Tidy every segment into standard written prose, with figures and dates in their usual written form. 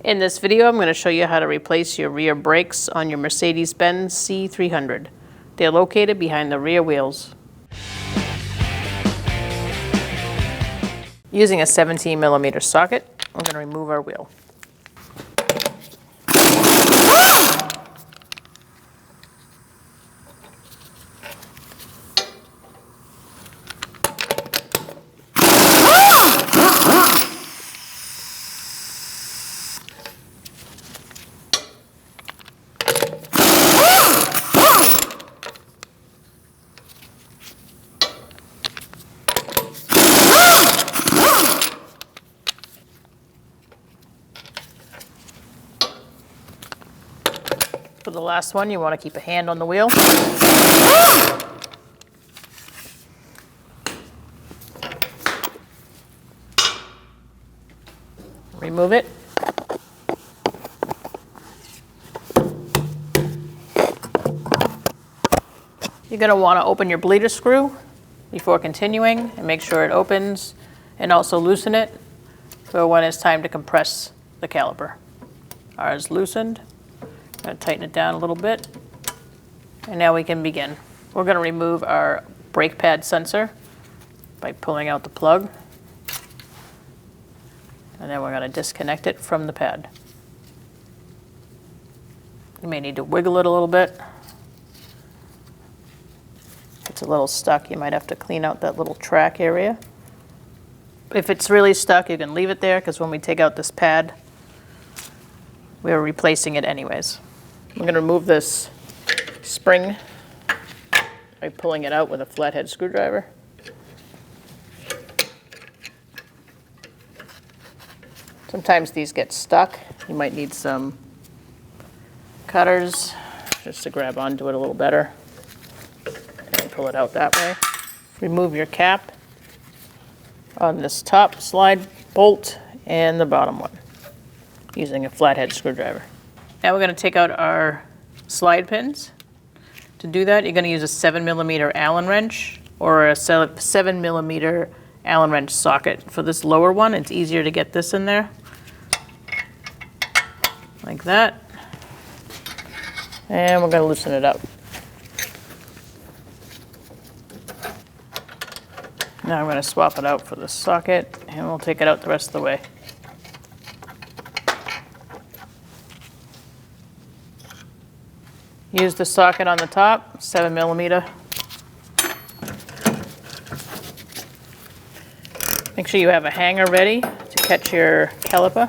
In this video, I'm going to show you how to replace your rear brakes on your Mercedes-Benz C300. They're located behind the rear wheels. Using a 17mm socket, we're going to remove our wheel. For the last one, you want to keep a hand on the wheel. Remove it. You're going to want to open your bleeder screw before continuing and make sure it opens, and also loosen it for when it's time to compress the caliper. Ours loosened. I'm going to tighten it down a little bit, and now we can begin. We're going to remove our brake pad sensor by pulling out the plug, and then we're going to disconnect it from the pad. You may need to wiggle it a little bit. If it's a little stuck, you might have to clean out that little track area. If it's really stuck, you can leave it there, because when we take out this pad, we're replacing it anyways. I'm going to remove this spring by pulling it out with a flathead screwdriver. Sometimes these get stuck. You might need some cutters just to grab onto it a little better and pull it out that way. Remove your cap on this top slide bolt and the bottom one using a flathead screwdriver. Now we're going to take out our slide pins. To do that, you're going to use a 7mm Allen wrench or a 7mm Allen wrench socket. For this lower one, it's easier to get this in there. Like that. And we're going to loosen it up. Now I'm going to swap it out for the socket, and we'll take it out the rest of the way. Use the socket on the top, 7mm. Make sure you have a hanger ready to catch your caliper.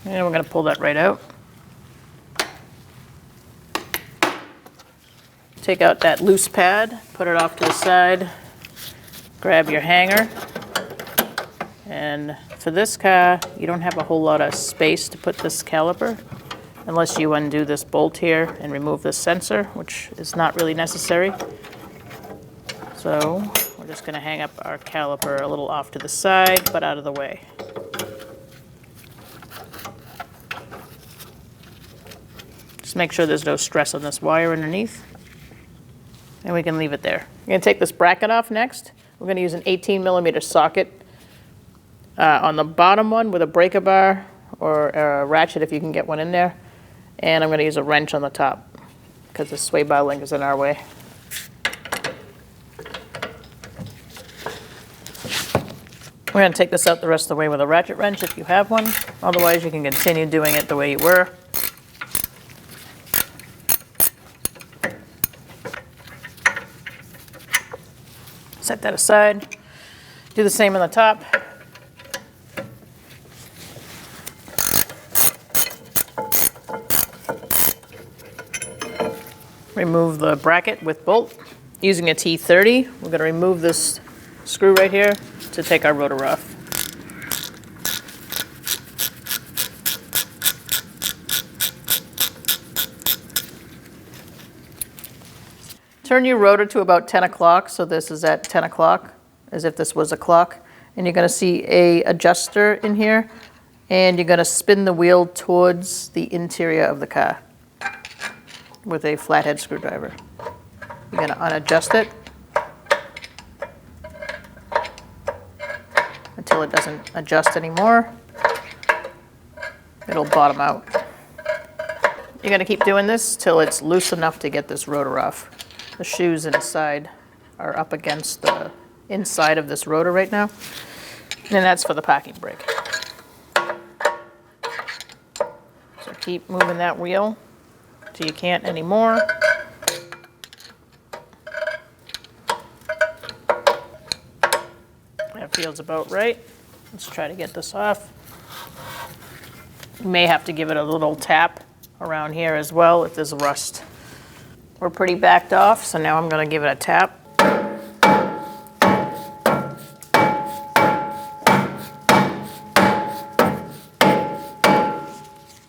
And we're going to pull that right out. Take out that loose pad, put it off to the side, grab your hanger, and for this car, you don't have a whole lot of space to put this caliper unless you undo this bolt here and remove this sensor, which is not really necessary. So we're just going to hang up our caliper a little off to the side, but out of the way. Just make sure there's no stress on this wire underneath. And we can leave it there. We're going to take this bracket off next. We're going to use an 18mm socket on the bottom one with a breaker bar or a ratchet if you can get one in there. And I'm going to use a wrench on the top because the sway bar link is in our way. We're going to take this out the rest of the way with a ratchet wrench if you have one. Otherwise, you can continue doing it the way you were. Set that aside. Do the same on the top. Remove the bracket with bolt. Using a T30, we're going to remove this screw right here to take our rotor off. Turn your rotor to about 10 o'clock, so this is at 10 o'clock, as if this was a clock. And you're going to see a adjuster in here. And you're going to spin the wheel towards the interior of the car with a flathead screwdriver. You're going to unadjust it until it doesn't adjust anymore. It'll bottom out. You're going to keep doing this till it's loose enough to get this rotor off. The shoes inside are up against the inside of this rotor right now, and that's for the parking brake. So keep moving that wheel till you can't anymore. That feels about right. Let's try to get this off. You may have to give it a little tap around here as well if there's rust. We're pretty backed off, so now I'm going to give it a tap.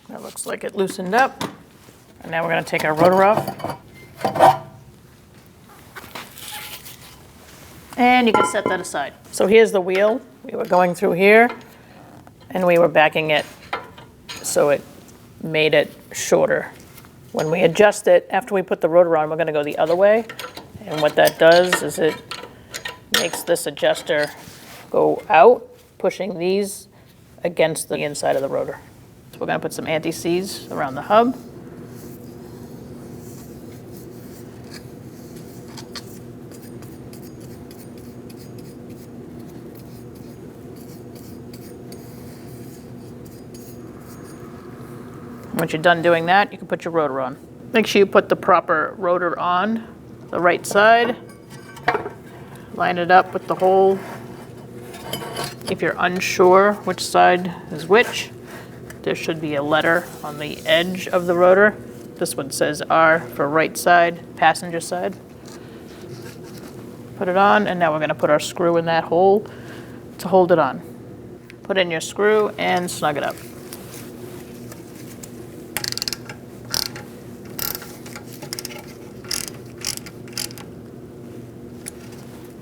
That looks like it loosened up. And now we're going to take our rotor off. And you can set that aside. So here's the wheel. We were going through here, and we were backing it so it made it shorter. When we adjust it, after we put the rotor on, we're going to go the other way. And what that does is it makes this adjuster go out, pushing these against the inside of the rotor. So we're going to put some anti-seize around the hub. Once you're done doing that, you can put your rotor on. Make sure you put the proper rotor on the right side. Line it up with the hole. If you're unsure which side is which, there should be a letter on the edge of the rotor. This one says R for right side, passenger side. Put it on, and now we're going to put our screw in that hole to hold it on. Put in your screw and snug it up.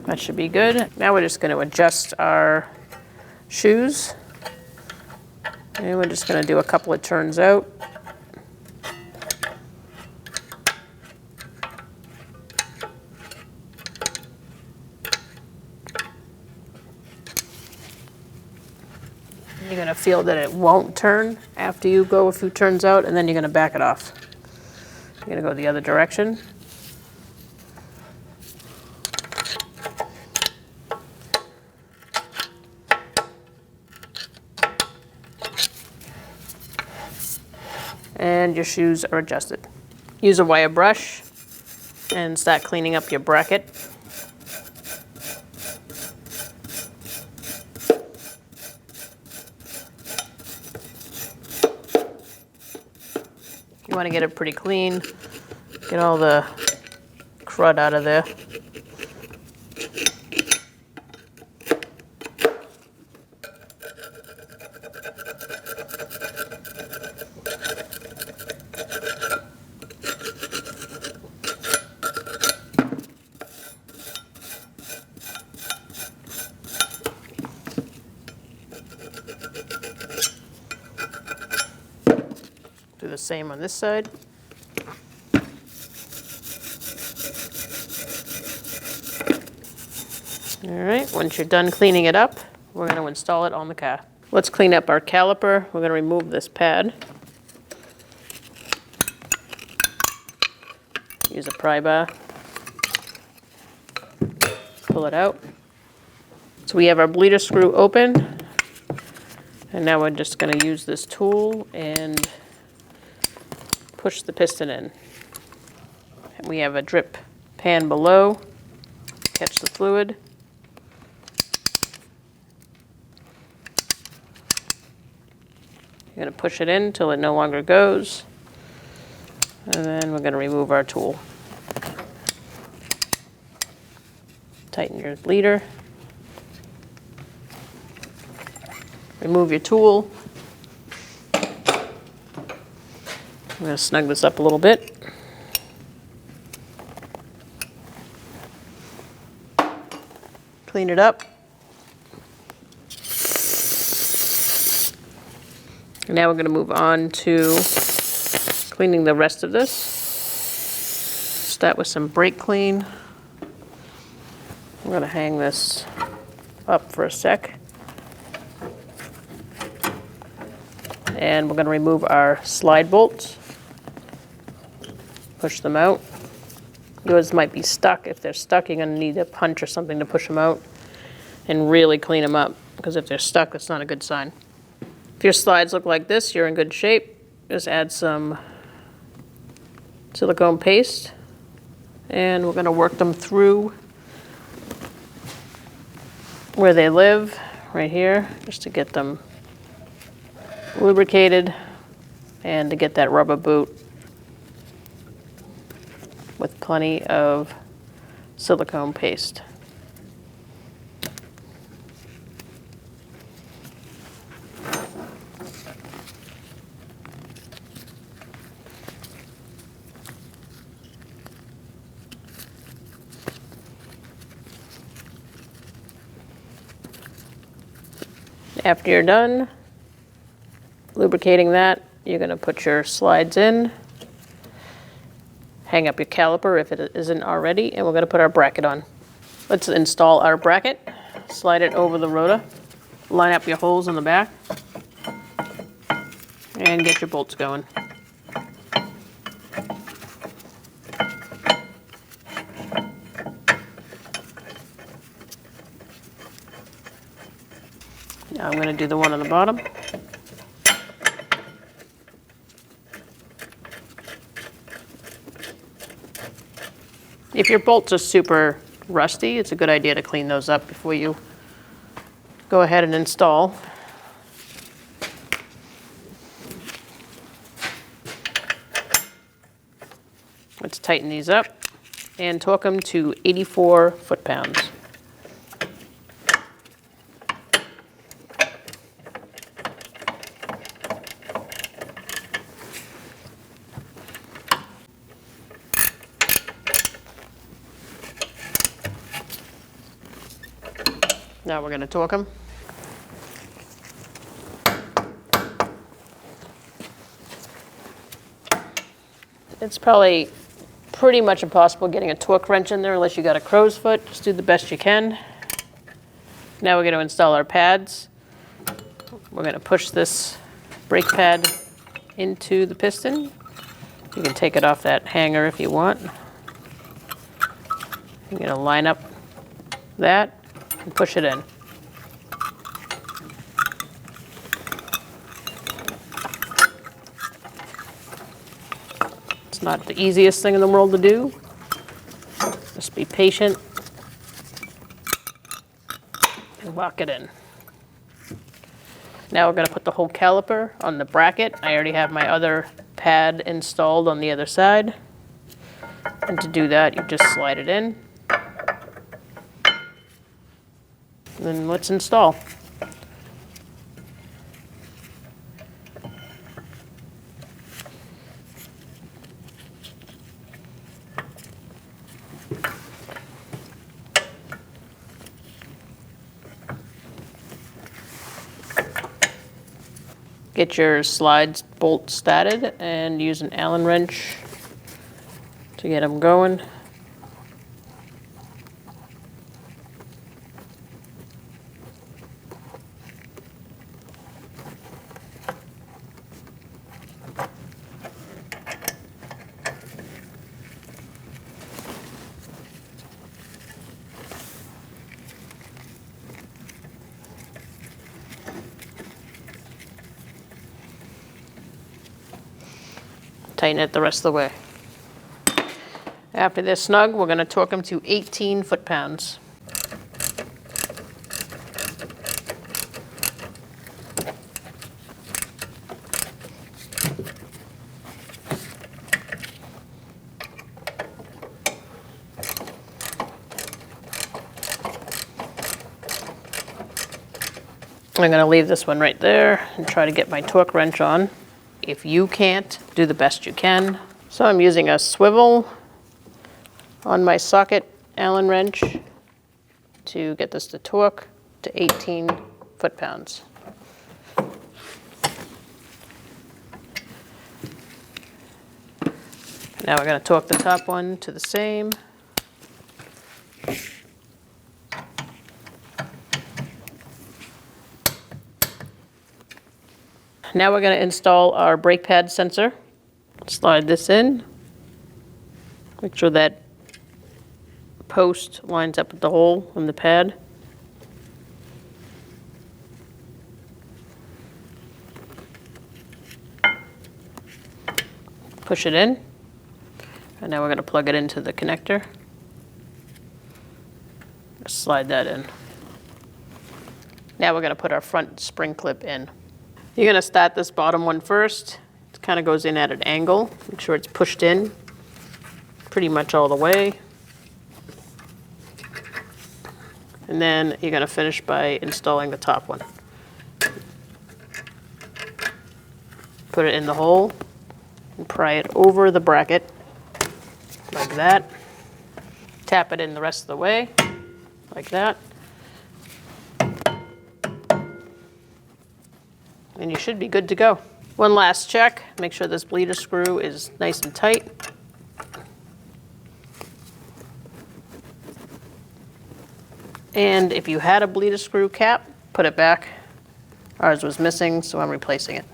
That should be good. Now we're just going to adjust our shoes. And we're just going to do a couple of turns out. You're going to feel that it won't turn after you go a few turns out, and then you're going to back it off. You're going to go the other direction. And your shoes are adjusted. Use a wire brush and start cleaning up your bracket. You want to get it pretty clean. Get all the crud out of there. Do the same on this side. All right, once you're done cleaning it up, we're going to install it on the car. Let's clean up our caliper. We're going to remove this pad. Use a pry bar. Pull it out. So we have our bleeder screw open. And now we're just going to use this tool and push the piston in. And we have a drip pan below. Catch the fluid. You're going to push it in until it no longer goes. And then we're going to remove our tool. Tighten your bleeder. Remove your tool. I'm going to snug this up a little bit. Clean it up. Now we're going to move on to cleaning the rest of this. Start with some brake clean. I'm going to hang this up for a sec. And we're going to remove our slide bolts. Push them out. Yours might be stuck. If they're stuck, you're going to need a punch or something to push them out and really clean them up, because if they're stuck, that's not a good sign. If your slides look like this, you're in good shape. Just add some silicone paste, and we're going to work them through where they live, right here, just to get them lubricated and to get that rubber boot with plenty of silicone paste. After you're done lubricating that, you're going to put your slides in, hang up your caliper if it isn't already, and we're going to put our bracket on. Let's install our bracket. Slide it over the rotor, line up your holes in the back, and get your bolts going. Now I'm going to do the one on the bottom. If your bolts are super rusty, it's a good idea to clean those up before you go ahead and install. Let's tighten these up and torque them to 84 foot-pounds. Now we're going to torque them. It's probably pretty much impossible getting a torque wrench in there unless you got a crow's foot. Just do the best you can. Now we're going to install our pads. We're going to push this brake pad into the piston. You can take it off that hanger if you want. You're going to line up that and push it in. It's not the easiest thing in the world to do. Just be patient and lock it in. Now we're going to put the whole caliper on the bracket. I already have my other pad installed on the other side. And to do that, you just slide it in. Then let's install. Get your slides bolt started and use an Allen wrench to get them going. Tighten it the rest of the way. After they're snug, we're going to torque them to 18 foot-pounds. I'm going to leave this one right there and try to get my torque wrench on. If you can't, do the best you can. So I'm using a swivel on my socket Allen wrench to get this to torque to 18 foot-pounds. Now we're going to torque the top one to the same. Now we're going to install our brake pad sensor. Slide this in. Make sure that post lines up with the hole in the pad. Push it in. And now we're going to plug it into the connector. Just slide that in. Now we're going to put our front spring clip in. You're going to start this bottom one first. It kind of goes in at an angle. Make sure it's pushed in pretty much all the way. And then you're going to finish by installing the top one. Put it in the hole and pry it over the bracket like that. Tap it in the rest of the way like that. And you should be good to go. One last check. Make sure this bleeder screw is nice and tight. And if you had a bleeder screw cap, put it back. Ours was missing, so I'm replacing it.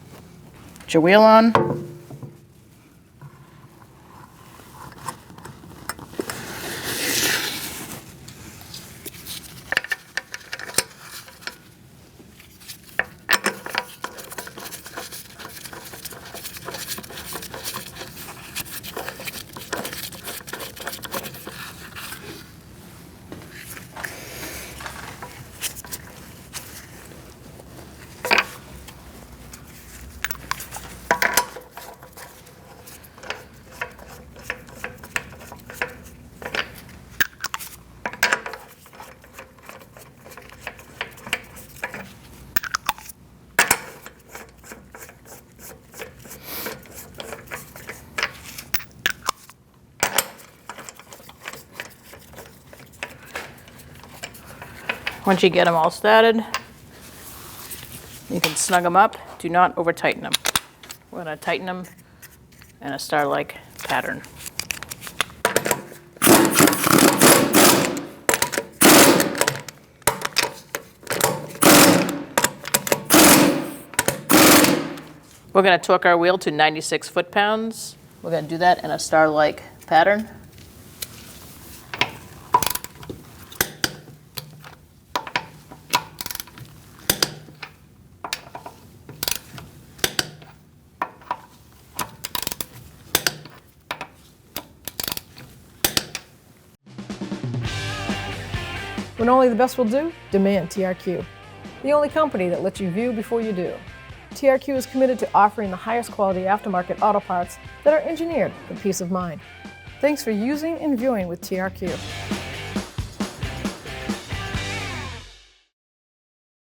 Put your wheel on. Once you get them all started, you can snug them up. Do not over tighten them. We're going to tighten them in a star-like pattern. We're going to torque our wheel to 96 foot-pounds. We're going to do that in a star-like pattern. When only the best will do, demand TRQ. The only company that lets you view before you do. TRQ is committed to offering the highest quality aftermarket auto parts that are engineered for peace of mind. Thanks for using and viewing with TRQ.